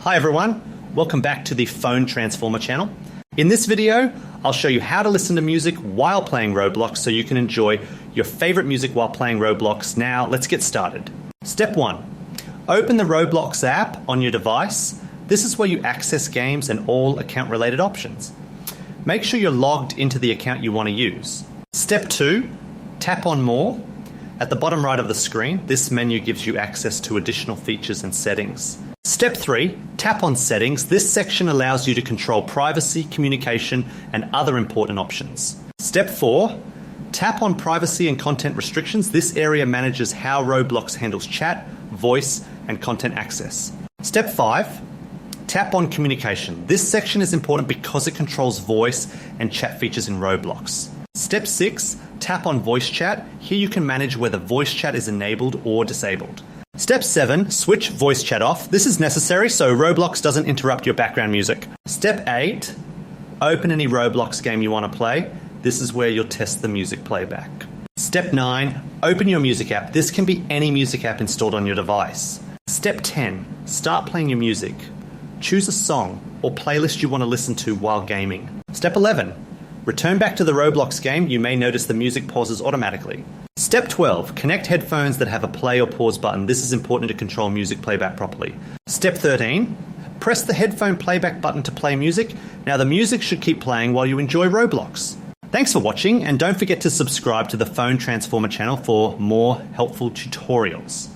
Hi everyone, welcome back to the Phone Transformer channel. In this video, I'll show you how to listen to music while playing Roblox so you can enjoy your favorite music while playing Roblox. Now, let's get started. Step 1. Open the Roblox app on your device. This is where you access games and all account-related options. Make sure you're logged into the account you want to use. Step 2. Tap on More. At the bottom right of the screen, this menu gives you access to additional features and settings. Step 3. Tap on Settings. This section allows you to control privacy, communication, and other important options. Step 4. Tap on Privacy and Content Restrictions. This area manages how Roblox handles chat, voice, and content access. Step 5. Tap on Communication. This section is important because it controls voice and chat features in Roblox. Step 6. Tap on Voice Chat. Here you can manage whether voice chat is enabled or disabled. Step 7. Switch voice chat off. This is necessary so Roblox doesn't interrupt your background music. Step 8. Open any Roblox game you want to play. This is where you'll test the music playback. Step 9. Open your music app. This can be any music app installed on your device. Step 10. Start playing your music. Choose a song or playlist you want to listen to while gaming. Step 11. Return back to the Roblox game. You may notice the music pauses automatically. Step 12. Connect headphones that have a play or pause button. This is important to control music playback properly. Step 13. Press the headphone playback button to play music. Now the music should keep playing while you enjoy Roblox. Thanks for watching, and don't forget to subscribe to the Phone Transformer channel for more helpful tutorials.